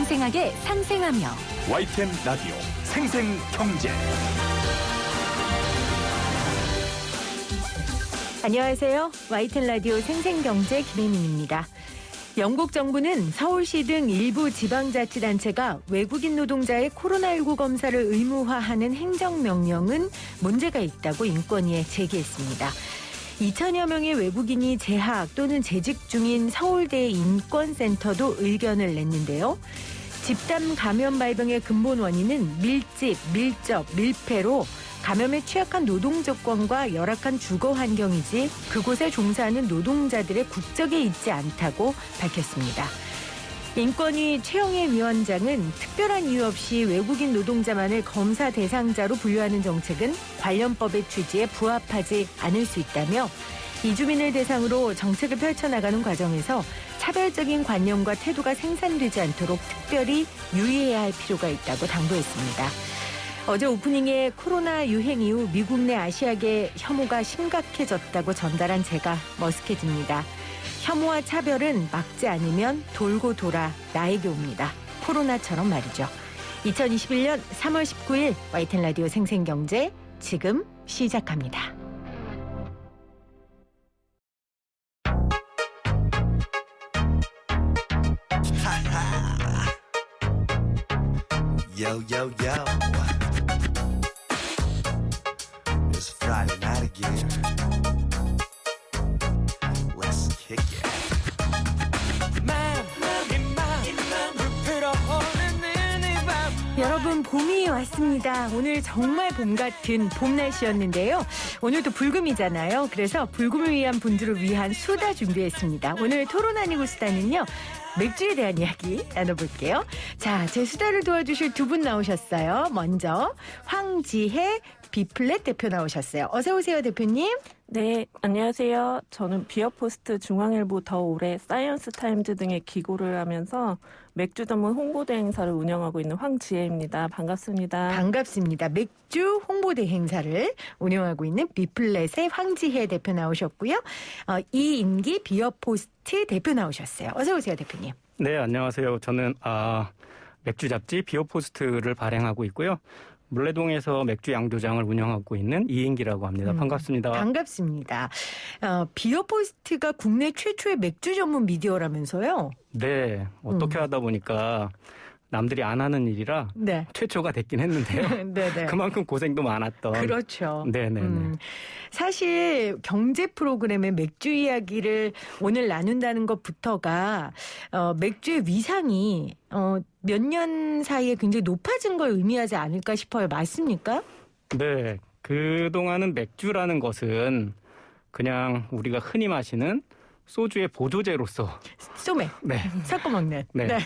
생생하게 상생하며 YTN 라디오 생생경제. 안녕하세요. YTN 라디오 생생경제 김혜민입니다. 영국 정부는 서울시 등 일부 지방자치단체가 외국인 노동자의 코로나19 검사를 의무화하는 행정명령은 문제가 있다고 인권위에 제기했습니다. 2천여 명의 외국인이 재학 또는 재직 중인 서울대 인권센터도 의견을 냈는데요. 집단 감염 발병의 근본 원인은 밀집, 밀접, 밀폐로 감염에 취약한 노동 조건과 열악한 주거 환경이지 그곳에 종사하는 노동자들의 국적에 있지 않다고 밝혔습니다. 인권위 최영애 위원장은 특별한 이유 없이 외국인 노동자만을 검사 대상자로 분류하는 정책은 관련법의 취지에 부합하지 않을 수 있다며 이주민을 대상으로 정책을 펼쳐나가는 과정에서 차별적인 관념과 태도가 생산되지 않도록 특별히 유의해야 할 필요가 있다고 당부했습니다. 어제 오프닝에 코로나 유행 이후 미국 내 아시아계 혐오가 심각해졌다고 전달한 제가 머쓱해집니다. 혐오와 차별은 막지 않으면 돌고 돌아 나에게 옵니다. 코로나처럼 말이죠. 2021년 3월 19일 YTN 라디오 생생경제 지금 시작합니다. Yo, yo, yo. It's Friday night again. Let's kick it. 여러분, 봄이 왔습니다. 오늘 정말 봄 같은 봄 날씨였는데요. 오늘도 불금이잖아요. 그래서 불금을 위한 분들을 위한 수다 준비했습니다. 오늘 토론 아니고 수다는요. 맥주에 대한 이야기 나눠볼게요. 자, 제 수다를 도와주실 두 분 나오셨어요. 먼저 황지혜 비플랫 대표 나오셨어요. 어서 오세요, 대표님. 네, 안녕하세요. 저는 비어포스트, 중앙일보, 더 오래, 사이언스 타임즈 등의 기고를 하면서 맥주 전문 홍보대 행사를 운영하고 있는 황지혜입니다. 반갑습니다. 반갑습니다. 맥주 홍보대 행사를 운영하고 있는 비플랫의 황지혜 대표 나오셨고요. 이인기 비어포스트 대표 나오셨어요. 어서 오세요, 대표님. 네, 안녕하세요. 저는 맥주 잡지 비어포스트를 발행하고 있고요. 물레동에서 맥주 양조장을 운영하고 있는 이인기라고 합니다. 반갑습니다. 반갑습니다. 비어포스트가 국내 최초의 맥주 전문 미디어라면서요? 네, 어떻게 하다 보니까 남들이 안 하는 일이라 네. 최초가 됐긴 했는데요. 네네. 그만큼 고생도 많았던. 그렇죠. 네네네. 사실 경제 프로그램의 맥주 이야기를 오늘 나눈다는 것부터가 맥주의 위상이 몇 년 사이에 굉장히 높아진 걸 의미하지 않을까 싶어요. 맞습니까? 네, 그동안은 맥주라는 것은 그냥 우리가 흔히 마시는 소주의 보조제로서 소맥 네. 섞어 먹는 네.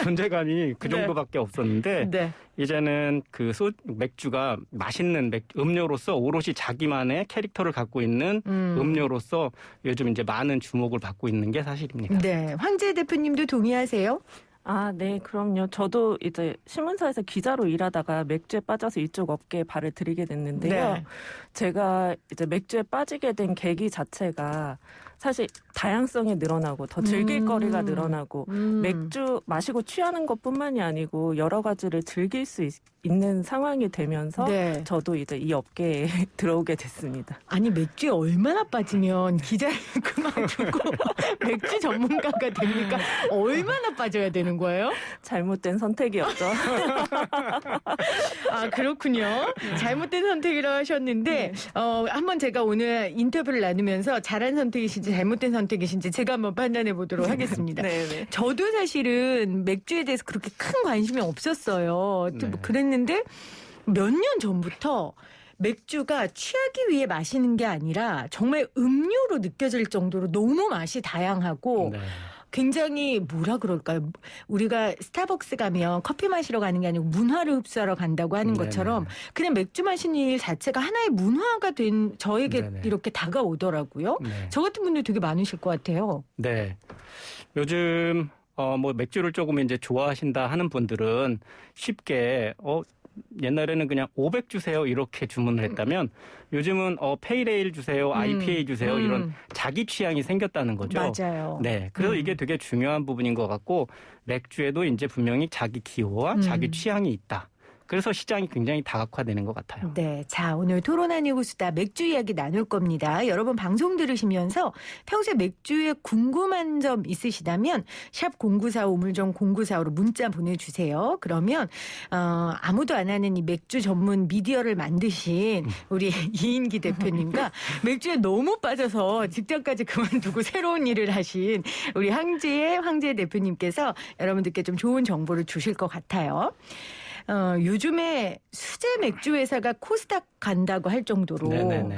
존재감이 그 정도밖에 없었는데 네. 이제는 그 맥주가 맛있는 음료로서 오롯이 자기만의 캐릭터를 갖고 있는 음료로서 요즘 이제 많은 주목을 받고 있는 게 사실입니다. 네, 황재 대표님도 동의하세요? 아, 네, 그럼요. 저도 이제 신문사에서 기자로 일하다가 맥주에 빠져서 이쪽 업계에 발을 들이게 됐는데요. 네. 제가 이제 맥주에 빠지게 된 계기 자체가 사실 다양성이 늘어나고 더 즐길 거리가 늘어나고 맥주 마시고 취하는 것뿐만이 아니고 여러 가지를 즐길 수 있는 상황이 되면서 네. 저도 이제 이 업계에 들어오게 됐습니다. 아니, 맥주에 얼마나 빠지면 기자를 그만두고 맥주 전문가가 됩니까? 얼마나 빠져야 되는 거예요? 잘못된 선택이었죠. 아, 그렇군요. 잘못된 선택이라고 하셨는데 한번 제가 오늘 인터뷰를 나누면서 잘한 선택이신지 잘못된 선택이신지 제가 한번 판단해 보도록 하겠습니다. 네네. 저도 사실은 맥주에 대해서 그렇게 큰 관심이 없었어요. 네. 그랬는데 몇 년 전부터 맥주가 취하기 위해 마시는 게 아니라 정말 음료로 느껴질 정도로 너무 맛이 다양하고 네. 굉장히 뭐라 그럴까요? 우리가 스타벅스 가면 커피 마시러 가는 게 아니고 문화를 흡수하러 간다고 하는 것처럼 그냥 맥주 마시는 일 자체가 하나의 문화가 된 저에게 네네. 이렇게 다가오더라고요. 네. 저 같은 분들 되게 많으실 것 같아요. 네. 요즘 맥주를 조금 이제 좋아하신다 하는 분들은 쉽게 옛날에는 그냥 500 주세요 이렇게 주문을 했다면 요즘은 페이레일 주세요, IPA 주세요 이런 자기 취향이 생겼다는 거죠. 맞아요. 네, 그래서 이게 되게 중요한 부분인 것 같고 맥주에도 이제 분명히 자기 기호와 자기 취향이 있다. 그래서 시장이 굉장히 다각화되는 것 같아요. 네, 자 오늘 토론 아니고 수다 맥주 이야기 나눌 겁니다. 여러분 방송 들으시면서 평소에 맥주에 궁금한 점 있으시다면 샵 0945 우물정 0945로 문자 보내주세요. 그러면 아무도 안 하는 이 맥주 전문 미디어를 만드신 우리 이인기 대표님과 맥주에 너무 빠져서 직장까지 그만두고 새로운 일을 하신 우리 황재 대표님께서 여러분들께 좀 좋은 정보를 주실 것 같아요. 요즘에 수제 맥주 회사가 코스닥 간다고 할 정도로 네네네.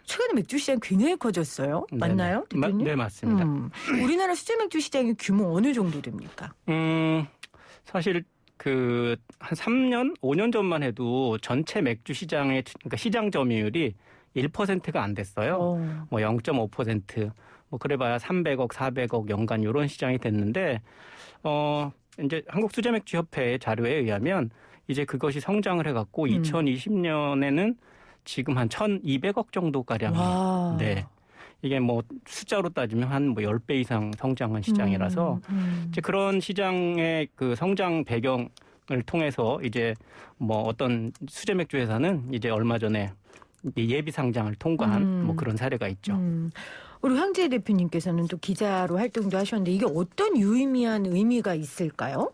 최근에 맥주 시장 굉장히 커졌어요. 맞나요, 대표님? 네, 맞습니다. 우리나라 수제 맥주 시장의 규모 어느 정도 됩니까? 사실 한 3년, 5년 전만 해도 전체 맥주 시장의 그러니까 시장 점유율이 1%가 안 됐어요. 뭐 0.5%, 뭐 그래봐야 300억, 400억 연간 이런 시장이 됐는데 이제 한국수제맥주협회의 자료에 의하면 이제 그것이 성장을 해갖고 2020년에는 지금 한 1,200억 정도가량. 네. 이게 뭐 숫자로 따지면 한 뭐 10배 이상 성장한 시장이라서 이제 그런 시장의 그 성장 배경을 통해서 이제 뭐 어떤 수제맥주 회사는 이제 얼마 전에 예비 상장을 통과한 뭐 그런 사례가 있죠. 우리 황재 대표님께서는 또 기자로 활동도 하셨는데 이게 어떤 유의미한 의미가 있을까요?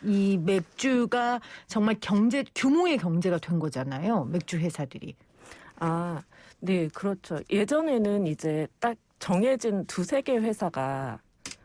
이 맥주가 정말 규모의 경제가 된 거잖아요. 맥주 회사들이. 아, 네, 그렇죠. 예전에는 이제 딱 정해진 2-3개 회사가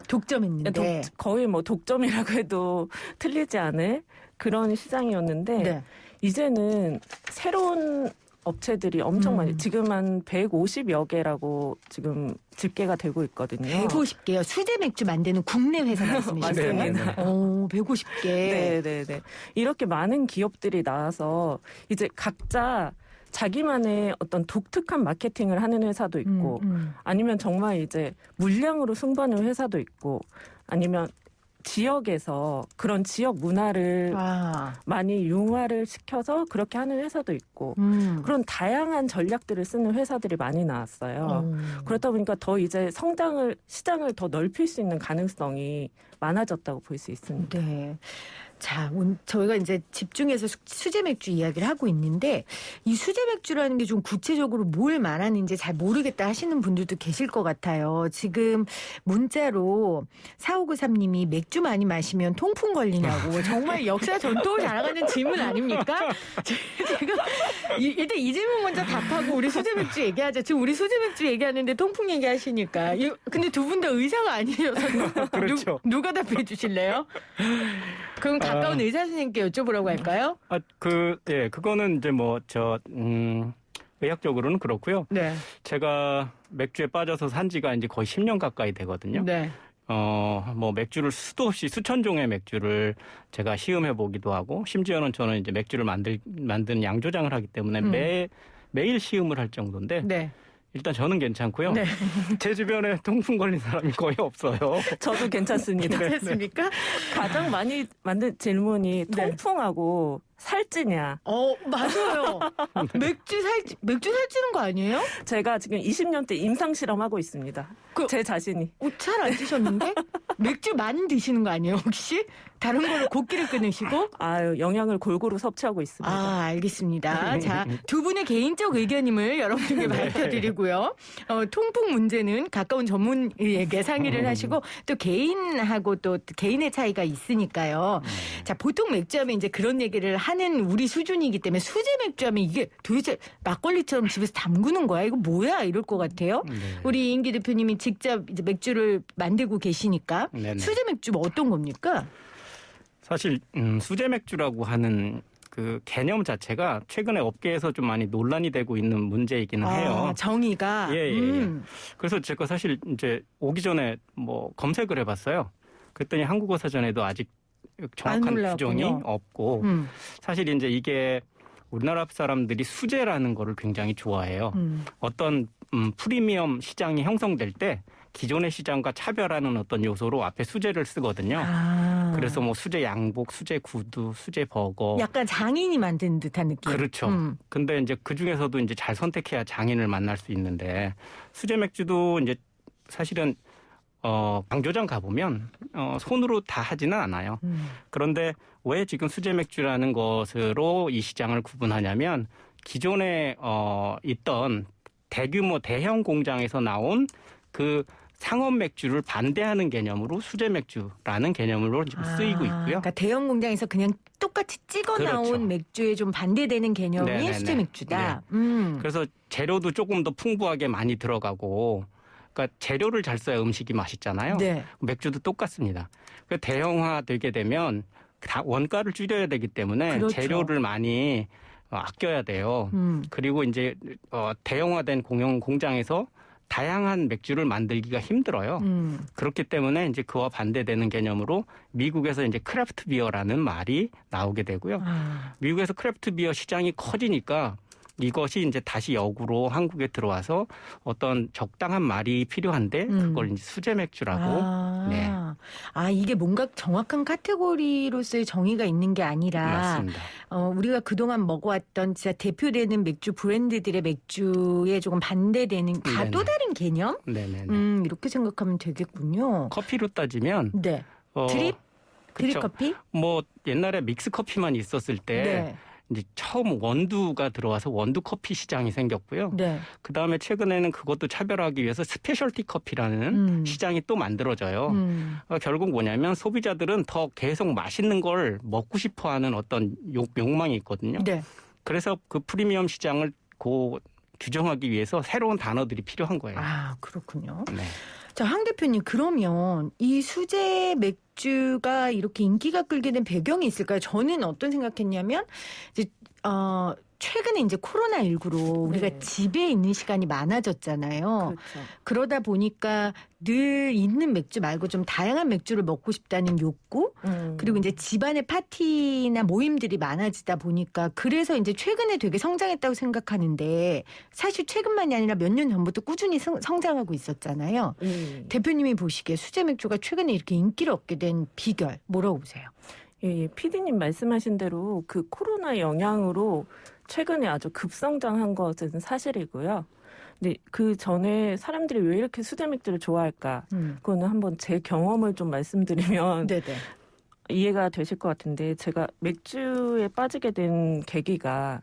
독점했는데 거의 뭐 독점이라고 해도 틀리지 않을 그런 시장이었는데 네. 이제는 새로운 업체들이 엄청 많이 지금 한 150여 개라고 지금 집계가 되고 있거든요. 150개요. 수제 맥주 만드는 국내 회사 말씀이시죠? 맞습니다. 150개. 네네네. 이렇게 많은 기업들이 나와서 이제 각자 자기만의 어떤 독특한 마케팅을 하는 회사도 있고 아니면 정말 이제 물량으로 승부하는 회사도 있고 아니면 지역에서 그런 지역 문화를 많이 융화를 시켜서 그렇게 하는 회사도 있고 그런 다양한 전략들을 쓰는 회사들이 많이 나왔어요. 그렇다 보니까 더 이제 시장을 더 넓힐 수 있는 가능성이 많아졌다고 볼 수 있습니다. 네. 자, 저희가 이제 집중해서 수제 맥주 이야기를 하고 있는데 이 수제 맥주라는 게 좀 구체적으로 뭘 말하는지 잘 모르겠다 하시는 분들도 계실 것 같아요. 지금 문자로 4593님이 맥주 많이 마시면 통풍 걸리냐고 정말 역사 전통을 자랑하는 질문 아닙니까? 지금 일단 이 질문 먼저 답하고 우리 수제 맥주 얘기하자. 지금 우리 수제 맥주 얘기하는데 통풍 얘기하시니까. 근데 두 분 다 의사가 아니셔서 그렇죠. 누가 답해 주실래요? 그럼 가까운 의사 선생님께 여쭤보라고 할까요? 그거는 이제 의학적으로는 그렇고요. 네. 제가 맥주에 빠져서 산 지가 이제 거의 10년 가까이 되거든요. 네. 뭐 맥주를 수도 없이 수천 종의 맥주를 제가 시음해 보기도 하고 심지어는 저는 이제 맥주를 만드는 양조장을 하기 때문에 매일 시음을 할 정도인데 네. 일단 저는 괜찮고요. 네. 제 주변에 통풍 걸린 사람이 거의 없어요. 저도 괜찮습니다. 괜찮습니까? 가장 많이 만든 질문이 통풍하고 살찌냐. 맞아요. 맥주 살찌는 거 아니에요? 제가 지금 20년대 임상 실험하고 있습니다. 제 자신이. 잘 안 드셨는데? 맥주 많이 드시는 거 아니에요, 혹시? 다른 걸로 곡기를 끊으시고? 영양을 골고루 섭취하고 있습니다. 알겠습니다. 자, 두 분의 개인적 의견임을 여러분에게 밝혀드리고요. 통풍 문제는 가까운 전문의에게 상의를 하시고 또 개인하고 또 개인의 차이가 있으니까요. 자, 보통 맥주하면 이제 그런 얘기를 하는 우리 수준이기 때문에 수제 맥주하면 이게 도대체 막걸리처럼 집에서 담그는 거야? 이거 뭐야? 이럴 것 같아요. 네. 우리 이인기 대표님이 직접 이제 맥주를 만들고 계시니까 네네. 수제 맥주 뭐 어떤 겁니까? 사실 수제 맥주라고 하는 그 개념 자체가 최근에 업계에서 좀 많이 논란이 되고 있는 문제이기는 해요. 정의가. 예. 그래서 제가 사실 이제 오기 전에 뭐 검색을 해봤어요. 그랬더니 한국어 사전에도 아직 정확한 규정이 없고 사실 이제 이게 우리나라 사람들이 수제라는 거를 굉장히 좋아해요. 어떤 프리미엄 시장이 형성될 때 기존의 시장과 차별하는 어떤 요소로 앞에 수제를 쓰거든요. 그래서 뭐 수제 양복, 수제 구두, 수제 버거. 약간 장인이 만든 듯한 느낌. 그렇죠. 근데 이제 그 중에서도 이제 잘 선택해야 장인을 만날 수 있는데 수제 맥주도 이제 사실은 방조장 가보면 손으로 다 하지는 않아요. 그런데 왜 지금 수제 맥주라는 것으로 이 시장을 구분하냐면 기존에 있던 대규모 대형 공장에서 나온 그 상업 맥주를 반대하는 개념으로 수제 맥주라는 개념으로 지금 쓰이고 있고요. 그러니까 대형 공장에서 그냥 똑같이 찍어 그렇죠. 나온 맥주에 좀 반대되는 개념이 네네네. 수제 맥주다. 그래서 재료도 조금 더 풍부하게 많이 들어가고, 그러니까 재료를 잘 써야 음식이 맛있잖아요. 네. 맥주도 똑같습니다. 대형화되게 되면 다 원가를 줄여야 되기 때문에 그렇죠. 재료를 많이 아껴야 돼요. 그리고 이제 대형화된 공장에서 다양한 맥주를 만들기가 힘들어요. 그렇기 때문에 이제 그와 반대되는 개념으로 미국에서 이제 크래프트 비어라는 말이 나오게 되고요. 미국에서 크래프트 비어 시장이 커지니까 이것이 이제 다시 역으로 한국에 들어와서 어떤 적당한 말이 필요한데 그걸 이제 수제 맥주라고. 네. 이게 뭔가 정확한 카테고리로서의 정의가 있는 게 아니라 맞습니다. 우리가 그동안 먹어왔던 진짜 대표되는 맥주 브랜드들의 맥주에 조금 반대되는 다 또 다른 개념? 네네네. 이렇게 생각하면 되겠군요. 커피로 따지면 네. 드립? 드립 그쵸. 커피? 뭐 옛날에 믹스 커피만 있었을 때 네. 이제 처음 원두가 들어와서 원두 커피 시장이 생겼고요. 네. 그 다음에 최근에는 그것도 차별하기 위해서 스페셜티 커피라는 시장이 또 만들어져요. 결국 뭐냐면 소비자들은 더 계속 맛있는 걸 먹고 싶어하는 어떤 욕망이 있거든요. 네. 그래서 그 프리미엄 시장을 규정하기 위해서 새로운 단어들이 필요한 거예요. 그렇군요. 네. 자, 황 대표님, 그러면 이 수제 맥주가 이렇게 인기가 끌게 된 배경이 있을까요? 저는 어떤 생각했냐면, 이제, 최근에 이제 코로나19로 우리가 네. 집에 있는 시간이 많아졌잖아요. 그렇죠. 그러다 보니까 늘 있는 맥주 말고 좀 다양한 맥주를 먹고 싶다는 욕구, 그리고 이제 집안의 파티나 모임들이 많아지다 보니까 그래서 이제 최근에 되게 성장했다고 생각하는데 사실 최근만이 아니라 몇 년 전부터 꾸준히 성장하고 있었잖아요. 대표님이 보시기에 수제 맥주가 최근에 이렇게 인기를 얻게 된 비결 뭐라고 보세요? 예, PD님 말씀하신 대로 그 코로나 영향으로 최근에 아주 급성장한 것은 사실이고요. 근데 그 전에 사람들이 왜 이렇게 수제 맥주를 좋아할까? 그거는 한번 제 경험을 좀 말씀드리면 네네. 이해가 되실 것 같은데 제가 맥주에 빠지게 된 계기가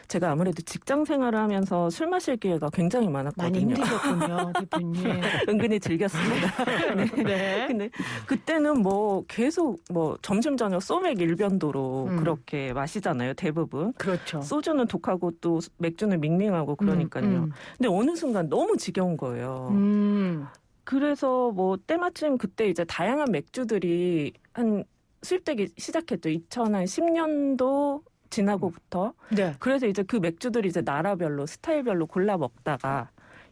제가 아무래도 직장 생활을 하면서 술 마실 기회가 굉장히 많았거든요. 많이 힘드셨군요, 대표님. 은근히 즐겼습니다. 네. 근데 그때는 뭐 계속 뭐 점심 저녁 소맥 일변도로 그렇게 마시잖아요, 대부분. 그렇죠. 소주는 독하고 또 맥주는 밍밍하고 그러니까요. 근데 어느 순간 너무 지겨운 거예요. 그래서 뭐 때마침 그때 이제 다양한 맥주들이 수입되기 시작했죠. 2010년도 지나고부터. 네. 그래서 이제 그 맥주들이 이제 나라별로 스타일별로 골라 먹다가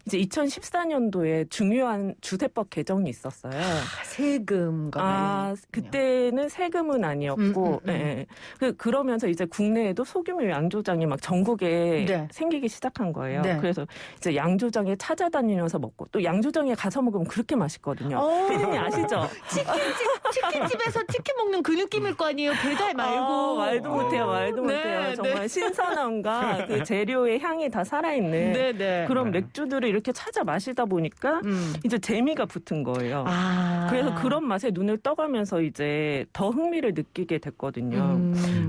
이제 2014년도에 중요한 주세법 개정이 있었어요. 세금과 그때는 세금은 아니었고, 예. 그러면서 이제 국내에도 소규모 양조장이 막 전국에 네. 생기기 시작한 거예요. 네. 그래서 이제 양조장에 찾아다니면서 먹고 또 양조장에 가서 먹으면 그렇게 맛있거든요. 피디님 아시죠? 치킨집에서 치킨 먹는 그 느낌일 거 아니에요? 배달 말고. 말도 못해요. 네, 못해요. 정말 신선함과 그 재료의 향이 다 살아있는 네네. 그런 맥주들을 이렇게 찾아 마시다 보니까 이제 재미가 붙은 거예요. 그래서 그런 맛에 눈을 떠가면서 이제 더 흥미를 느끼게 됐거든요.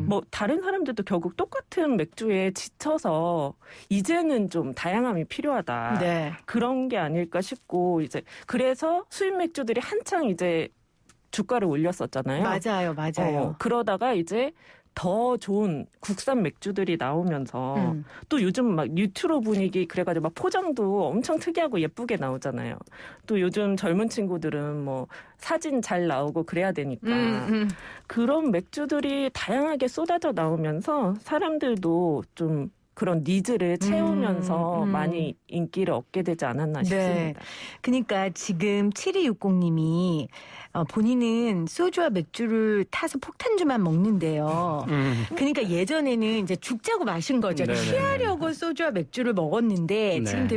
뭐 다른 사람들도 결국 똑같은 맥주에 지쳐서 이제는 좀 다양함이 필요하다. 네. 그런 게 아닐까 싶고 이제 그래서 수입 맥주들이 한창 이제 주가를 올렸었잖아요. 맞아요. 그러다가 이제 더 좋은 국산 맥주들이 나오면서 또 요즘 막 뉴트로 분위기 그래가지고 막 포장도 엄청 특이하고 예쁘게 나오잖아요. 또 요즘 젊은 친구들은 뭐 사진 잘 나오고 그래야 되니까 그런 맥주들이 다양하게 쏟아져 나오면서 사람들도 좀 그런 니즈를 채우면서 많이 인기를 얻게 되지 않았나 싶습니다. 그러니까 지금 7260님이 본인은 소주와 맥주를 타서 폭탄주만 먹는데요. 그러니까 예전에는 이제 죽자고 마신 거죠. 네네네. 취하려고 소주와 맥주를 먹었는데 네. 지금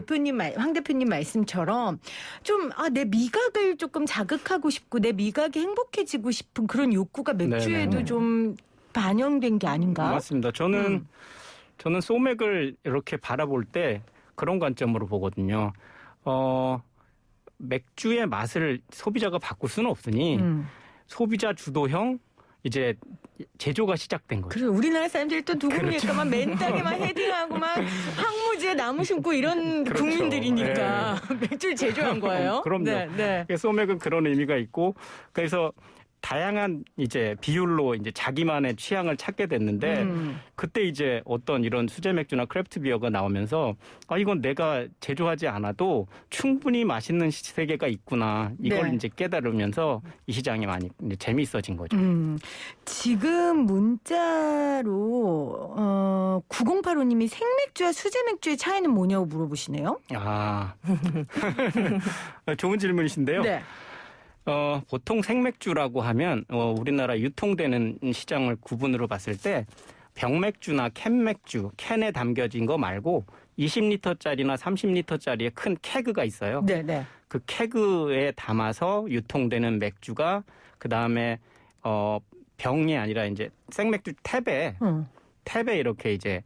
황 대표님 말씀처럼 좀 내 미각을 조금 자극하고 싶고 내 미각이 행복해지고 싶은 그런 욕구가 맥주에도 네네네. 좀 반영된 게 아닌가? 맞습니다. 저는 소맥을 이렇게 바라볼 때 그런 관점으로 보거든요. 맥주의 맛을 소비자가 바꿀 수는 없으니 소비자 주도형 이제 제조가 시작된 거죠. 그리고 우리나라 사람들이 또 누굽니까? 막 맨땅에만 헤딩하고 막 황무지에 나무 심고 이런 그렇죠. 국민들이니까 맥주를 제조한 거예요. 그럼요. 네. 소맥은 그런 의미가 있고 그래서 다양한 이제 비율로 이제 자기만의 취향을 찾게 됐는데 그때 이제 어떤 이런 수제 맥주나 크래프트 비어가 나오면서 이건 내가 제조하지 않아도 충분히 맛있는 세계가 있구나 이걸 네. 이제 깨달으면서 이 시장이 많이 이제 재미있어진 거죠. 지금 문자로 9085님이 생맥주와 수제 맥주의 차이는 뭐냐고 물어보시네요. 좋은 질문이신데요. 네. 보통 생맥주라고 하면 우리나라 유통되는 시장을 구분으로 봤을 때 병맥주나 캔맥주, 캔에 담겨진 거 말고 20리터짜리나 30리터짜리의 큰 케그가 있어요. 네. 그 케그에 담아서 유통되는 맥주가 그 다음에 병이 아니라 이제 생맥주 탭에 이렇게 이제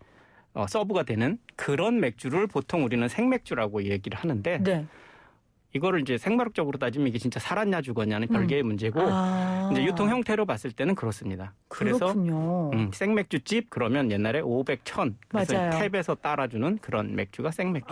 서브가 되는 그런 맥주를 보통 우리는 생맥주라고 얘기를 하는데. 네. 이거를 이제 생물학적으로 따지면 이게 진짜 살았냐 죽었냐는 별개의 문제고 이제 유통 형태로 봤을 때는 그렇습니다. 그렇군요. 그래서 생맥주집 그러면 옛날에 500, 1000 그래서 맞아요. 탭에서 따라주는 그런 맥주가 생맥주.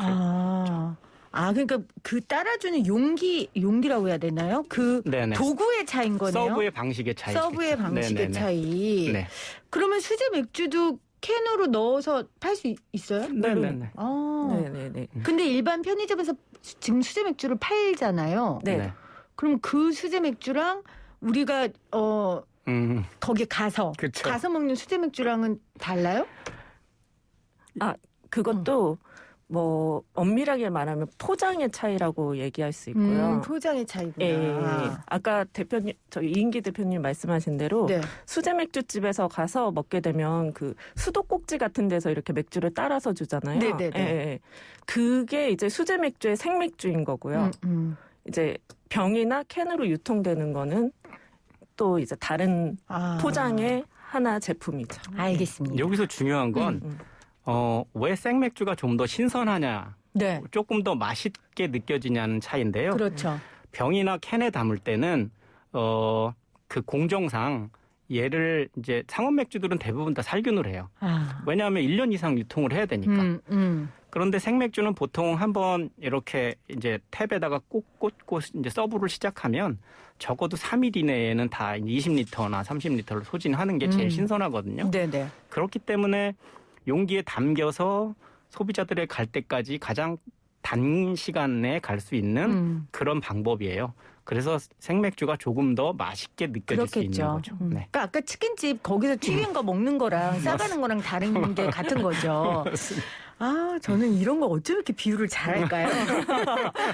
그러니까 그 따라주는 용기라고 해야 되나요? 그 네네. 도구의 차이인 거네요. 서브의 방식의 차이. 서브의 방식의 네네네. 차이. 네. 그러면 수제 맥주도 캔으로 넣어서 팔 수 있어요? 네네네. 네네네. 근데 일반 편의점에서 지금 수제 맥주를 팔잖아요. 네. 그럼 그 수제 맥주랑 우리가 거기 가서 그쵸. 먹는 수제 맥주랑은 달라요? 그것도 뭐 엄밀하게 말하면 포장의 차이라고 얘기할 수 있고요. 포장의 차이구나. 예. 아까 대표님, 저희 이인기 대표님 말씀하신 대로 네. 수제 맥주집에서 가서 먹게 되면 그 수도꼭지 같은 데서 이렇게 맥주를 따라서 주잖아요. 네네네. 예. 그게 이제 수제 맥주의 생맥주인 거고요. 이제 병이나 캔으로 유통되는 거는 또 이제 다른 포장의 하나 제품이죠. 알겠습니다. 여기서 중요한 건 왜 생맥주가 좀 더 신선하냐, 네. 조금 더 맛있게 느껴지냐는 차이인데요. 그렇죠. 병이나 캔에 담을 때는 그 공정상 얘를 이제 상온 맥주들은 대부분 다 살균을 해요. 왜냐하면 1년 이상 유통을 해야 되니까. 그런데 생맥주는 보통 한번 이렇게 이제 탭에다가 꽂고 이제 서브를 시작하면 적어도 3일 이내에는 다 20리터나 30리터를 소진하는 게 제일 신선하거든요. 네네. 그렇기 때문에 용기에 담겨서 소비자들의 갈 때까지 가장 단시간에 갈 수 있는 그런 방법이에요. 그래서 생맥주가 조금 더 맛있게 느껴질 수 있는 거죠. 네. 그러니까 아까 치킨집 거기서 튀긴 거 먹는 거랑 싸가는 거랑 다른 게 같은 거죠. 저는 이런 거 어쩜 이렇게 비유를 잘할까요?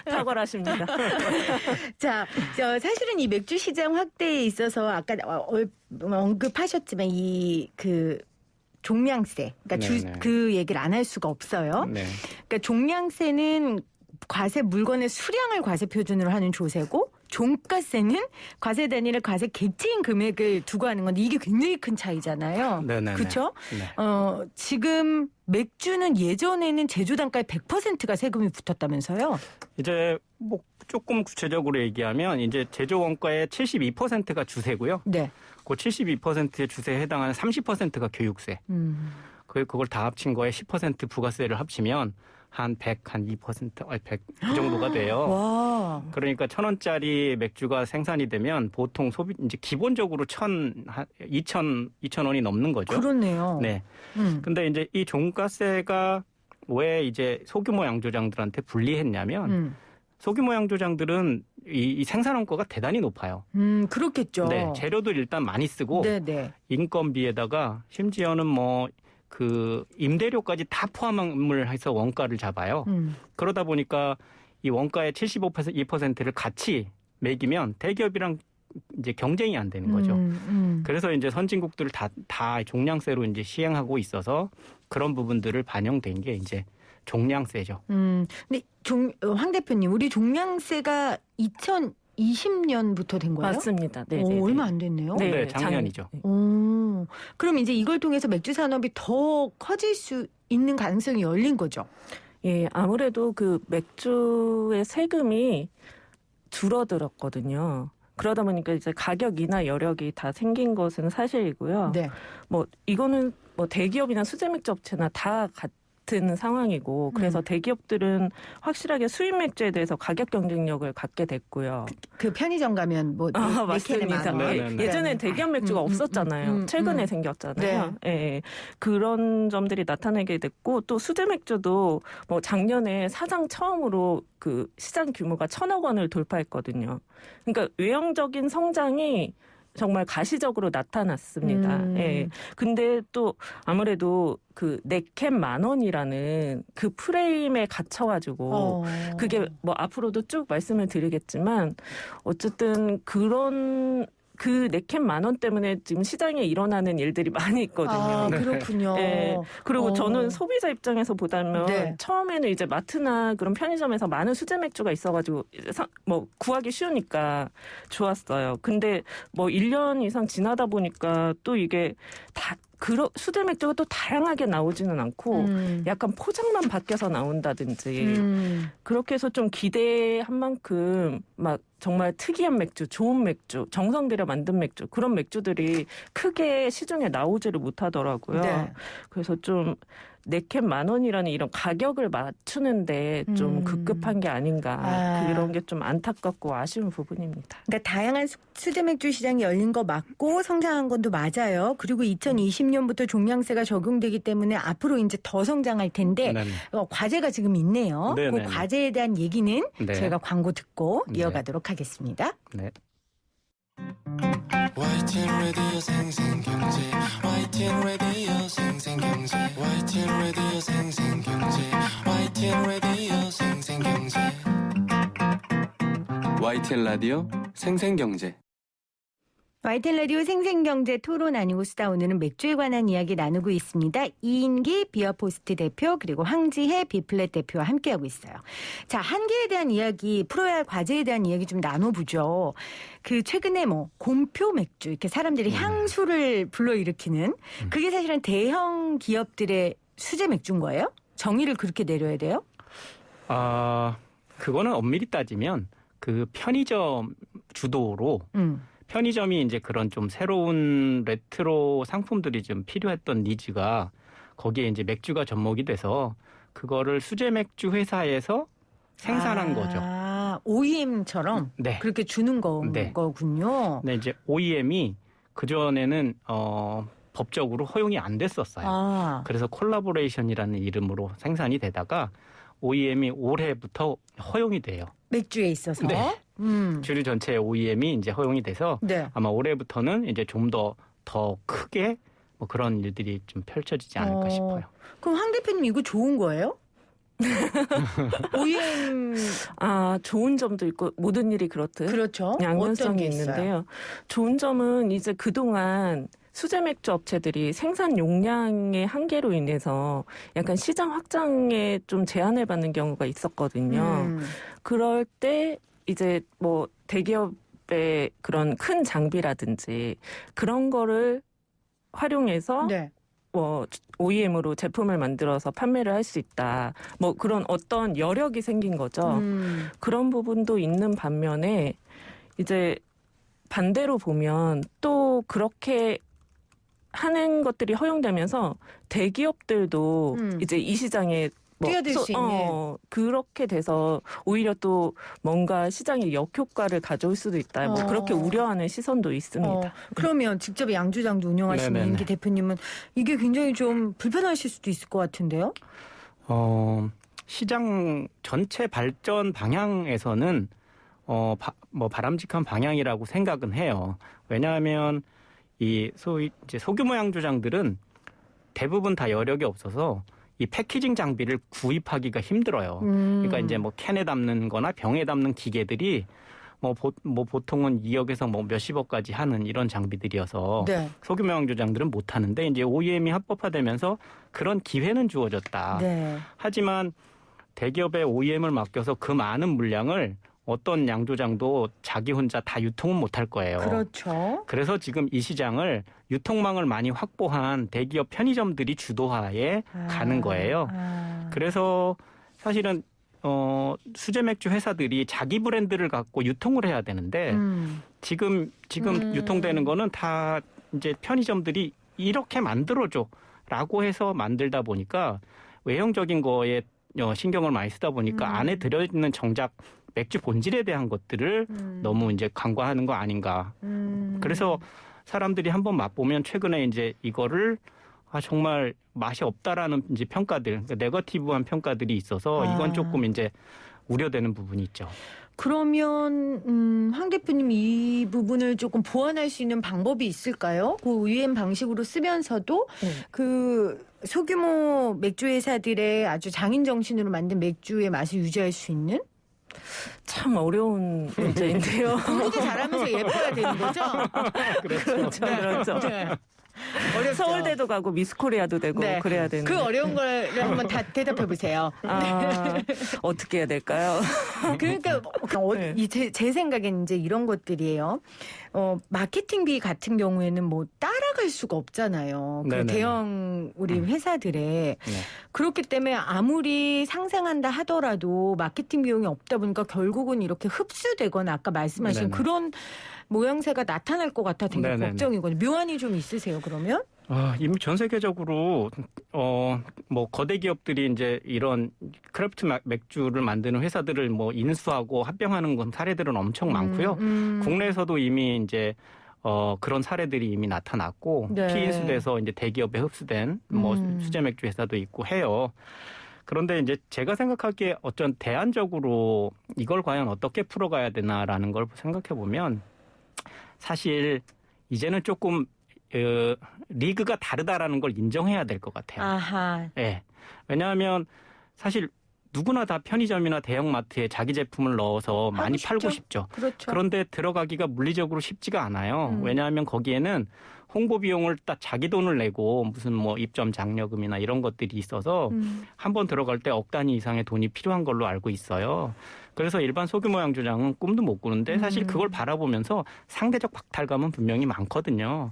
탁월하십니다. 자, 사실은 이 맥주 시장 확대에 있어서 아까 언급하셨지만 그 종량세, 그러니까 그 얘기를 안 할 수가 없어요. 네. 그러니까 종량세는 과세 물건의 수량을 과세 표준으로 하는 조세고 종가세는 과세 단위를 과세 객체인 금액을 두고 하는 건데 이게 굉장히 큰 차이잖아요. 네네네. 그렇죠? 네. 지금 맥주는 예전에는 제조 단가에 100%가 세금이 붙었다면서요? 이제 뭐 조금 구체적으로 얘기하면 이제 제조 원가의 72%가 주세고요. 네. 그 72%의 주세에 해당하는 30%가 교육세. 그걸 다 합친 거에 10% 부가세를 합치면 한 2%, 100 그 정도가 돼요. 와. 그러니까 1,000원짜리 맥주가 생산이 되면 보통 이제 기본적으로 2,000원이 넘는 거죠. 그렇네요. 네. 근데 이제 이 종가세가 왜 이제 소규모 양조장들한테 불리했냐면 소규모 양조장들은 이 생산 원가가 대단히 높아요. 그렇겠죠. 네, 재료도 일단 많이 쓰고 네네. 인건비에다가 심지어는 뭐 그 임대료까지 다 포함을 해서 원가를 잡아요. 그러다 보니까 이 원가의 75%를 같이 매기면 대기업이랑 이제 경쟁이 안 되는 거죠. 그래서 이제 선진국들을 다 종량세로 이제 시행하고 있어서 그런 부분들을 반영된 게 이제 종량세죠. 근데 황 대표님, 우리 종량세가 2020년부터 된 거예요? 맞습니다. 네, 오, 얼마 안 됐네요. 네, 작년이죠. 오, 그럼 이제 이걸 통해서 맥주 산업이 더 커질 수 있는 가능성이 열린 거죠? 예, 아무래도 그 맥주의 세금이 줄어들었거든요. 그러다 보니까 이제 가격 인하 여력이 다 생긴 것은 사실이고요. 네. 뭐 이거는 뭐 대기업이나 수제 맥주 업체나 다 같은 상황이고, 그래서 대기업들은 확실하게 수입 맥주에 대해서 가격 경쟁력을 갖게 됐고요. 그 편의점 가면 뭐 네 캔에 만 맞습니다. 원. 네네네. 예전엔 대기업 맥주가 없었잖아요. 최근에 생겼잖아요. 네. 예, 그런 점들이 나타나게 됐고, 또 수제 맥주도 뭐 작년에 사상 처음으로 그 시장 규모가 1,000억 원을 돌파했거든요. 그러니까 외형적인 성장이 정말 가시적으로 나타났습니다. 예. 근데 또 아무래도 그 4캔 10,000원이라는 그 프레임에 갇혀가지고 그게 뭐 앞으로도 쭉 말씀을 드리겠지만 어쨌든 그런 그 4캔 10,000원 때문에 지금 시장에 일어나는 일들이 많이 있거든요. 아, 그렇군요. 네. 그리고 저는 소비자 입장에서 보다면 네. 처음에는 이제 마트나 그런 편의점에서 많은 수제 맥주가 있어가지고 뭐 구하기 쉬우니까 좋았어요. 근데 뭐 1년 이상 지나다 보니까 또 이게 다 수제 맥주가 또 다양하게 나오지는 않고 약간 포장만 바뀌어서 나온다든지 그렇게 해서 좀 기대한 만큼 막 정말 특이한 맥주, 좋은 맥주, 정성 들여 만든 맥주, 그런 맥주들이 크게 시중에 나오지를 못하더라고요. 네. 그래서 좀 4캔 10,000원이라는 이런 가격을 맞추는데 좀 급급한 게 아닌가. 그런 게 좀 안타깝고 아쉬운 부분입니다. 그러니까 다양한 수제 맥주 시장이 열린 거 맞고 성장한 건도 맞아요. 그리고 2020년부터 종량세가 적용되기 때문에 앞으로 이제 더 성장할 텐데 과제가 지금 있네요. 네네네. 그 과제에 대한 얘기는 네. 저희가 광고 듣고 네. 이어가도록 하겠습니다. 네. YTN 라디오 생생경제 YTN 라디오 생생경제 YTN 라디오 생생경제 YTN 라디오 생생경제 YTN 라디오 생생경제 YTN 라디오 생생경제 토론 아니고 수다, 오늘은 맥주에 관한 이야기 나누고 있습니다. 이인기 비어포스트 대표 그리고 황지혜 비플랫 대표와 함께하고 있어요. 자, 한계에 대한 이야기, 풀어야 할 과제에 대한 이야기 좀 나눠보죠. 그 최근에 뭐 곰표 맥주, 이렇게 사람들이 향수를 불러일으키는, 그게 사실은 대형 기업들의 수제 맥주인 거예요? 정의를 그렇게 내려야 돼요? 그거는 엄밀히 따지면 그 편의점 주도로 편의점이 이제 그런 좀 새로운 레트로 상품들이 좀 필요했던 니즈가 거기에 이제 맥주가 접목이 돼서 그거를 수제 맥주 회사에서 생산한 거죠. OEM처럼 네. 그렇게 주는 네. 거군요. 네, 이제 OEM이 그전에는 법적으로 허용이 안 됐었어요. 그래서 콜라보레이션이라는 이름으로 생산이 되다가 OEM이 올해부터 허용이 돼요. 맥주에 있어서. 네. 주류 전체 OEM이 이제 허용이 돼서 네. 아마 올해부터는 이제 좀 더 크게 뭐 그런 일들이 좀 펼쳐지지 않을까 싶어요. 그럼 황 대표님, 이거 좋은 거예요? OEM. 좋은 점도 있고 모든 일이 그렇듯. 그렇죠. 양면성이 있는데요. 좋은 점은 이제 그동안 수제 맥주 업체들이 생산 용량의 한계로 인해서 약간 시장 확장에 좀 제한을 받는 경우가 있었거든요. 그럴 때 이제 뭐 대기업의 그런 큰 장비라든지 그런 거를 활용해서 네. 뭐 OEM으로 제품을 만들어서 판매를 할 수 있다. 뭐 그런 어떤 여력이 생긴 거죠. 그런 부분도 있는 반면에 이제 반대로 보면 또 그렇게 하는 것들이 허용되면서 대기업들도 이제 이 시장에 뛰어들 수 있는. 그렇게 돼서 오히려 또 뭔가 시장에 역효과를 가져올 수도 있다. 뭐 그렇게 우려하는 시선도 있습니다. 그러면 직접 양주장도 운영하시는 네네네. 임기 대표님은 이게 굉장히 좀 불편하실 수도 있을 것 같은데요? 시장 전체 발전 방향에서는 뭐 바람직한 방향이라고 생각은 해요. 왜냐하면 이 소위 이제 소규모 양조장들은 대부분 다 여력이 없어서 이 패키징 장비를 구입하기가 힘들어요. 그러니까 이제 뭐 캔에 담는 거나 병에 담는 기계들이 뭐 보통은 2억에서 뭐 몇십억까지 하는 이런 장비들이어서 네. 소규모 양조장들은 못 하는데 이제 OEM이 합법화되면서 그런 기회는 주어졌다. 네. 하지만 대기업의 OEM을 맡겨서 그 많은 물량을 어떤 양조장도 자기 혼자 다 유통은 못할 거예요. 그렇죠. 그래서 지금 이 시장을 유통망을 많이 확보한 대기업 편의점들이 주도하에 가는 거예요. 그래서 사실은 수제 맥주 회사들이 자기 브랜드를 갖고 유통을 해야 되는데 지금 유통되는 거는 다 이제 편의점들이 이렇게 만들어줘라고 해서 만들다 보니까 외형적인 거에 신경을 많이 쓰다 보니까 안에 들어있는 정작 맥주 본질에 대한 것들을 너무 이제 간과하는 거 아닌가. 그래서 사람들이 한번 맛보면 최근에 이제 이거를 정말 맛이 없다라는 이제 평가들, 그러니까 네거티브한 평가들이 있어서 이건 조금 이제 우려되는 부분이 있죠. 그러면 황 대표님 이 부분을 조금 보완할 수 있는 방법이 있을까요? 그 OEM 방식으로 쓰면서도 그 소규모 맥주 회사들의 아주 장인 정신으로 만든 맥주의 맛을 유지할 수 있는? 참 어려운 문제인데요. 공부도 잘하면서 예뻐야 되는 거죠? 그렇죠. 네. 어렵죠. 서울대도 가고 미스코리아도 되고 네. 그래야 되는. 그 어려운 걸 한번 다 대답해 보세요. 어떻게 해야 될까요? 그러니까 네. 제 생각엔 이제 이런 것들이에요. 마케팅비 같은 경우에는 뭐 따라갈 수가 없잖아요. 그 대형 우리 회사들에. 그렇기 때문에 아무리 상생한다 하더라도 마케팅 비용이 없다 보니까 결국은 이렇게 흡수되거나 아까 말씀하신 그런 모양새가 나타날 것 같아 되게 걱정이거든요. 묘안이 좀 있으세요, 그러면? 이미 전 세계적으로 뭐 거대 기업들이 이제 이런 크래프트 맥주를 만드는 회사들을 뭐 인수하고 합병하는 건 사례들은 엄청 많고요. 국내에서도 이미 이제 그런 사례들이 이미 나타났고 피인수돼서 이제 대기업에 흡수된 뭐 수제 맥주 회사도 있고 해요. 그런데 이제 제가 생각하기에 어쩐 대안적으로 이걸 과연 어떻게 풀어가야 되나라는 걸 생각해 보면 사실 이제는 조금 리그가 다르다라는 걸 인정해야 될 것 같아요. 아하. 네. 왜냐하면 사실 누구나 다 편의점이나 대형마트에 자기 제품을 넣어서 많이 팔고 싶죠. 그렇죠. 그런데 들어가기가 물리적으로 쉽지가 않아요. 왜냐하면 거기에는 홍보 비용을 딱 자기 돈을 내고 무슨 뭐 입점 장려금이나 이런 것들이 있어서 한번 들어갈 때 억 단위 이상의 돈이 필요한 걸로 알고 있어요. 그래서 일반 소규모 양조장은 꿈도 못 꾸는데 사실 그걸 바라보면서 상대적 박탈감은 분명히 많거든요.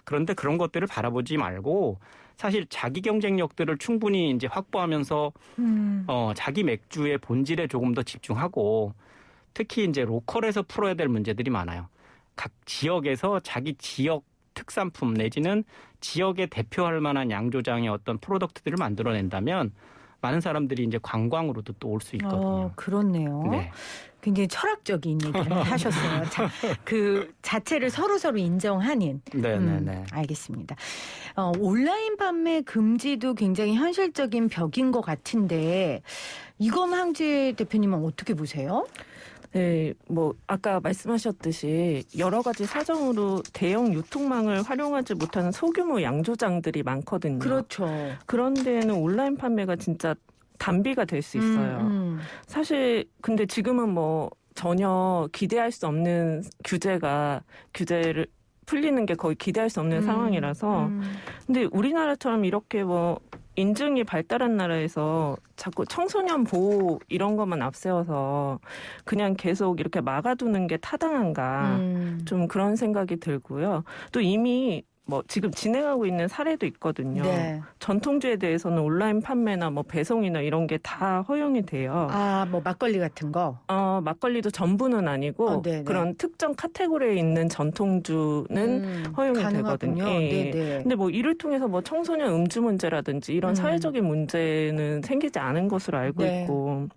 그런데 그런 것들을 바라보지 말고 사실 자기 경쟁력들을 충분히 이제 확보하면서 자기 맥주의 본질에 조금 더 집중하고 특히 이제 로컬에서 풀어야 될 문제들이 많아요. 각 지역에서 자기 지역 특산품 내지는 지역에 대표할 만한 양조장의 어떤 프로덕트들을 만들어낸다면 많은 사람들이 이제 관광으로도 또 올 수 있거든요. 그렇네요. 네. 굉장히 철학적인 얘기를 하셨어요. 그 자체를 서로 인정하는. 네네네. 알겠습니다. 온라인 판매 금지도 굉장히 현실적인 벽인 것 같은데 이건 황지 대표님은 어떻게 보세요? 네, 뭐 아까 말씀하셨듯이 여러 가지 사정으로 대형 유통망을 활용하지 못하는 소규모 양조장들이 많거든요. 그렇죠. 그런 데에는 온라인 판매가 진짜 단비가 될 수 있어요. 사실 근데 지금은 뭐 전혀 기대할 수 없는 규제를 풀리는 게 거의 기대할 수 없는 상황이라서 근데 우리나라처럼 이렇게 뭐 인증이 발달한 나라에서 자꾸 청소년 보호 이런 것만 앞세워서 그냥 계속 이렇게 막아두는 게 타당한가 좀 그런 생각이 들고요. 또 이미 뭐 지금 진행하고 있는 사례도 있거든요. 네. 전통주에 대해서는 온라인 판매나 뭐 배송이나 이런 게 다 허용이 돼요. 뭐 막걸리 같은 거? 막걸리도 전부는 아니고 그런 특정 카테고리에 있는 전통주는 허용이 되거든요. 예. 근데 뭐 이를 통해서 뭐 청소년 음주 문제라든지 이런 사회적인 문제는 생기지 않은 것으로 알고 있고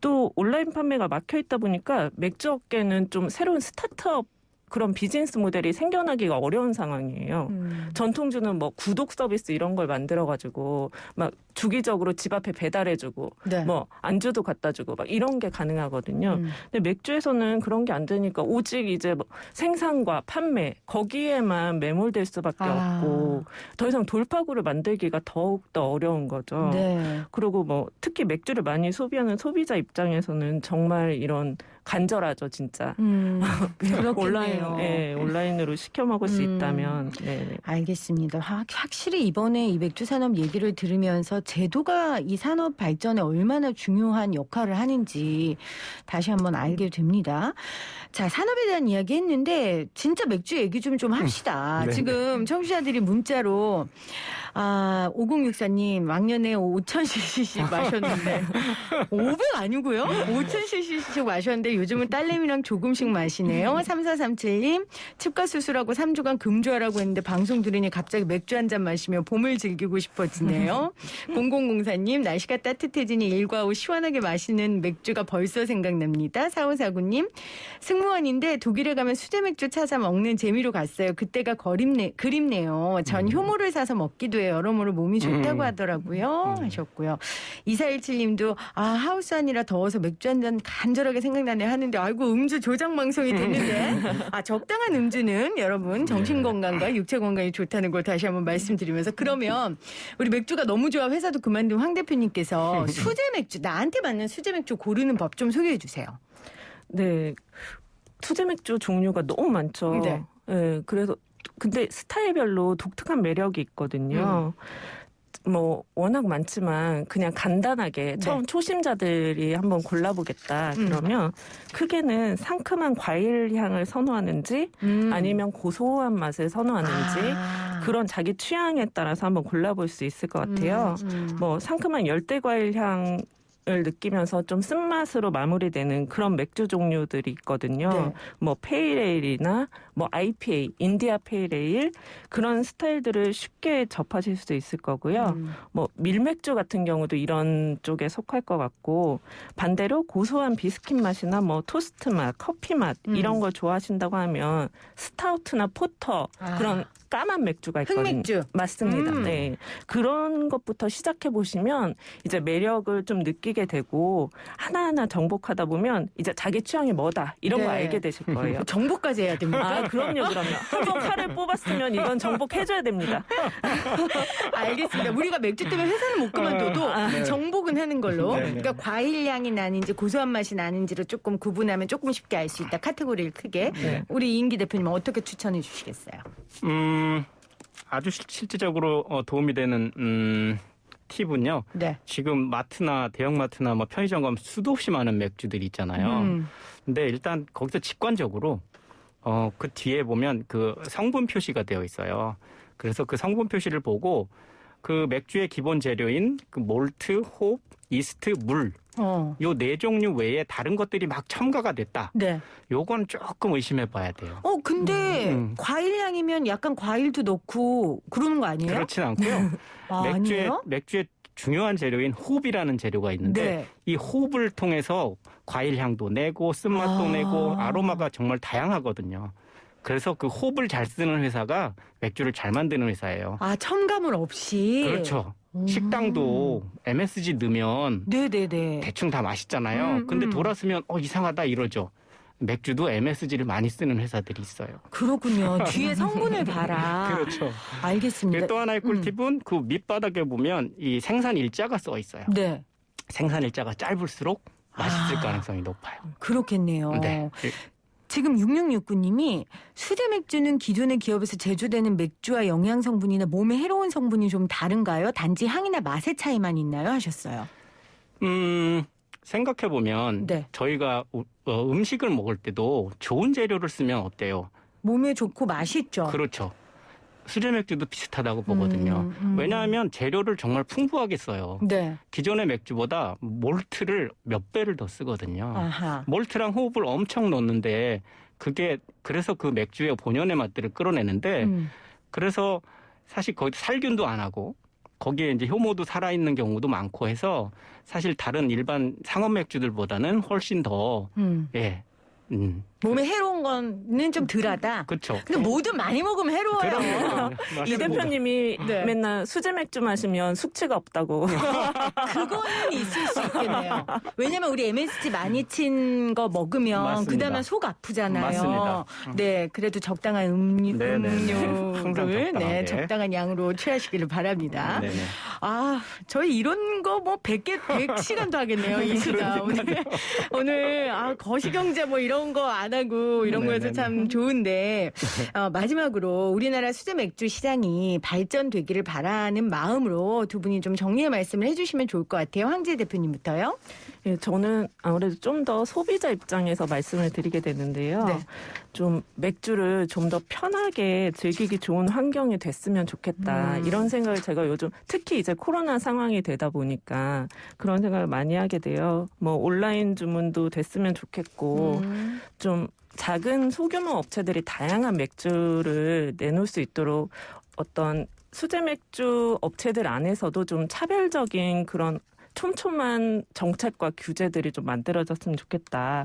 또 온라인 판매가 막혀 있다 보니까 맥주 업계는 좀 새로운 스타트업 그런 비즈니스 모델이 생겨나기가 어려운 상황이에요. 전통주는 뭐 구독 서비스 이런 걸 만들어가지고 막 주기적으로 집 앞에 배달해주고 네. 뭐 안주도 갖다주고 막 이런 게 가능하거든요. 근데 맥주에서는 그런 게 안 되니까 오직 이제 뭐 생산과 판매 거기에만 매몰될 수밖에 없고 더 이상 돌파구를 만들기가 더욱더 어려운 거죠. 네. 그리고 뭐 특히 맥주를 많이 소비하는 소비자 입장에서는 정말 이런 간절하죠, 진짜. 온라인으로 시켜 먹을 수 있다면. 네. 알겠습니다. 확실히 이번에 이 맥주 산업 얘기를 들으면서 제도가 이 산업 발전에 얼마나 중요한 역할을 하는지 다시 한번 알게 됩니다. 자, 산업에 대한 이야기 했는데 진짜 맥주 얘기 좀 합시다. 네. 지금 청취자들이 문자로 5064님 왕년에 5000cc씩 마셨는데 500 아니고요? 5000cc씩 마셨는데 요즘은 딸내미랑 조금씩 마시네요. 3437님 치과 수술하고 3주간 금주하라고 했는데 방송 들으니 갑자기 맥주 한 잔 마시며 봄을 즐기고 싶어지네요. 0004님 날씨가 따뜻해지니 일과 후 시원하게 마시는 맥주가 벌써 생각납니다. 4549님 승무원인데 독일에 가면 수제 맥주 찾아 먹는 재미로 갔어요. 그때가 그립네요. 전 효모를 사서 먹기도 해요. 여러모로 몸이 좋다고 하더라고요. 하셨고요. 2417님도 하우스 안이라 더워서 맥주 한 잔 간절하게 생각나네 하는데 아이고 음주 조작 방송이 됐는데 적당한 음주는 여러분 정신건강과 육체건강이 좋다는 걸 다시 한번 말씀드리면서 그러면 우리 맥주가 너무 좋아 회사도 그만둔 황 대표님께서 수제 맥주 나한테 맞는 수제 맥주 고르는 법 좀 소개해 주세요. 네. 수제 맥주 종류가 너무 많죠. 네. 네. 그래서 근데 스타일별로 독특한 매력이 있거든요. 뭐 워낙 많지만 그냥 간단하게 처음 초심자들이 한번 골라보겠다 그러면 크게는 상큼한 과일 향을 선호하는지 아니면 고소한 맛을 선호하는지 그런 자기 취향에 따라서 한번 골라볼 수 있을 것 같아요. 뭐 상큼한 열대 과일 향 을 느끼면서 좀 쓴맛으로 마무리되는 그런 맥주 종류들이 있거든요. 네. 뭐 페일에일이나 뭐 IPA, 인디아 페일에일 그런 스타일들을 쉽게 접하실 수 있을 거고요. 뭐 밀맥주 같은 경우도 이런 쪽에 속할 것 같고 반대로 고소한 비스킷 맛이나 뭐 토스트 맛, 커피 맛 이런 걸 좋아하신다고 하면 스타우트나 포터 그런 까만 맥주가 있거든요. 흑맥주. 맞습니다. 네. 그런 것부터 시작해 보시면 이제 매력을 좀 느끼게 되고 하나하나 정복하다 보면 이제 자기 취향이 뭐다 이런 거 알게 되실 거예요. 정복까지 해야 됩니까? 그럼요. 한번 칼을 뽑았으면 이건 정복해줘야 됩니다. 알겠습니다. 우리가 맥주 때문에 회사는 못 그만둬도 정복은 하는 걸로. 그러니까 과일 향이 나는지 고소한 맛이 나는지를 조금 구분하면 조금 쉽게 알 수 있다. 카테고리를 크게. 우리 이인기 대표님은 어떻게 추천해 주시겠어요? 아주 실질적으로 도움이 되는 팁은요. 네. 지금 마트나 대형마트나 뭐 편의점 가면 수도 없이 많은 맥주들이 있잖아요. 근데 일단 거기서 직관적으로 그 뒤에 보면 그 성분 표시가 되어 있어요. 그래서 그 성분 표시를 보고 그 맥주의 기본 재료인 그 몰트, 홉, 이스트, 물 요 네 종류 외에 다른 것들이 막 첨가가 됐다. 네. 요건 조금 의심해 봐야 돼요. 근데 과일 향이면 약간 과일도 넣고 그러는 거 아니에요? 그렇진 않고요. 맥주의 중요한 재료인 홉이라는 재료가 있는데 네. 이 홉을 통해서 과일 향도 내고 쓴맛도 내고 아로마가 정말 다양하거든요. 그래서 그 홉을 잘 쓰는 회사가 맥주를 잘 만드는 회사예요. 첨가물 없이. 그렇죠. 식당도 MSG 넣으면 네네네. 대충 다 맛있잖아요. 근데 돌아서면 이상하다 이러죠. 맥주도 MSG를 많이 쓰는 회사들이 있어요. 그렇군요. 뒤에 성분을 봐라. 그렇죠. 알겠습니다. 또 하나의 꿀팁은 그 밑바닥에 보면 이 생산 일자가 써 있어요. 네. 생산 일자가 짧을수록 맛있을 가능성이 높아요. 그렇겠네요. 네. 지금 6669님이 수제 맥주는 기존의 기업에서 제조되는 맥주와 영양 성분이나 몸에 해로운 성분이 좀 다른가요? 단지 향이나 맛의 차이만 있나요? 하셨어요. 생각해보면 네. 저희가 음식을 먹을 때도 좋은 재료를 쓰면 어때요? 몸에 좋고 맛있죠. 그렇죠. 수제 맥주도 비슷하다고 보거든요. 왜냐하면 재료를 정말 풍부하게 써요. 네. 기존의 맥주보다 몰트를 몇 배를 더 쓰거든요. 아하. 몰트랑 호흡을 엄청 넣는데 그래서 그 맥주의 본연의 맛들을 끌어내는데 그래서 사실 거기 살균도 안 하고 거기에 이제 효모도 살아있는 경우도 많고 해서 사실 다른 일반 상업 맥주들보다는 훨씬 더 몸에 해로운 거는 좀 덜하다. 그렇죠. 근데 뭐든 많이 먹으면 해로워요. 이 대표님이 네. 맨날 수제 맥주 마시면 숙취가 없다고. 그거는 있을 수 있겠네요. 왜냐면 우리 MSG 많이 친 거 먹으면 맞습니다. 그다음에 속 아프잖아요. 맞습니다. 네, 그래도 적당한 네네네. 항상 음료를 적당하게. 적당한 양으로 취하시기를 바랍니다. 네네. 아, 저희 이런 거 뭐 100시간도 하겠네요, 이 시간. 오늘 거시경제 뭐 이런 거 안 하고 이런 거에서 네네네. 참 좋은데, 마지막으로 우리나라 수제 맥주 시장이 발전되기를 바라는 마음으로 두 분이 좀 정리의 말씀을 해주시면 좋을 것 같아요. 황재 대표님부터요. 예, 저는 아무래도 좀 더 소비자 입장에서 말씀을 드리게 되는데요. 네. 좀 맥주를 좀 더 편하게 즐기기 좋은 환경이 됐으면 좋겠다. 이런 생각을 제가 요즘 특히 이제 코로나 상황이 되다 보니까 그런 생각을 많이 하게 돼요. 뭐 온라인 주문도 됐으면 좋겠고 좀 작은 소규모 업체들이 다양한 맥주를 내놓을 수 있도록 어떤 수제 맥주 업체들 안에서도 좀 차별적인 그런 촘촘한 정책과 규제들이 좀 만들어졌으면 좋겠다.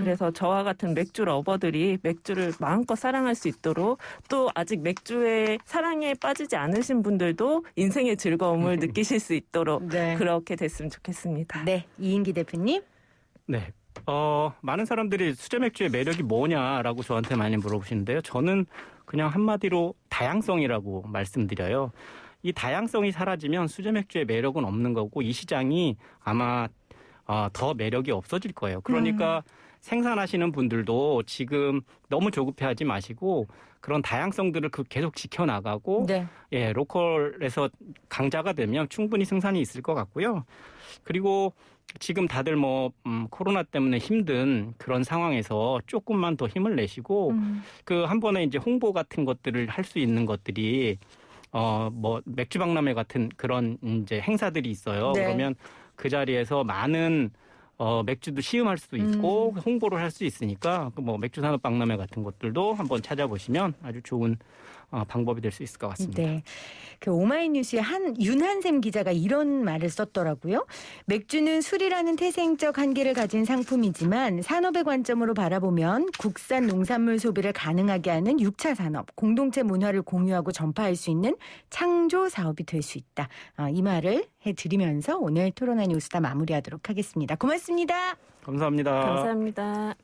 그래서 저와 같은 맥주 러버들이 맥주를 마음껏 사랑할 수 있도록 또 아직 맥주의 사랑에 빠지지 않으신 분들도 인생의 즐거움을 느끼실 수 있도록 네. 그렇게 됐으면 좋겠습니다. 네, 이인기 대표님. 네. 많은 사람들이 수제 맥주의 매력이 뭐냐라고 저한테 많이 물어보시는데요. 저는 그냥 한마디로 다양성이라고 말씀드려요. 이 다양성이 사라지면 수제 맥주의 매력은 없는 거고 이 시장이 아마 더 매력이 없어질 거예요. 그러니까 생산하시는 분들도 지금 너무 조급해하지 마시고 그런 다양성들을 계속 지켜나가고 네. 예, 로컬에서 강자가 되면 충분히 생산이 있을 것 같고요. 그리고 지금 다들 코로나 때문에 힘든 그런 상황에서 조금만 더 힘을 내시고 그 한 번에 이제 홍보 같은 것들을 할 수 있는 것들이 맥주 박람회 같은 그런 이제 행사들이 있어요. 네. 그러면 그 자리에서 많은 맥주도 시음할 수도 있고 홍보를 할 수 있으니까 맥주 산업 박람회 같은 것들도 한번 찾아보시면 아주 좋은 방법이 될 수 있을 것 같습니다. 네. 그 오마이뉴스의 윤한샘 기자가 이런 말을 썼더라고요. 맥주는 술이라는 태생적 한계를 가진 상품이지만 산업의 관점으로 바라보면 국산 농산물 소비를 가능하게 하는 6차 산업, 공동체 문화를 공유하고 전파할 수 있는 창조 사업이 될 수 있다. 이 말을 해드리면서 오늘 토론아 뉴스다 마무리하도록 하겠습니다. 고맙습니다. 감사합니다. 감사합니다.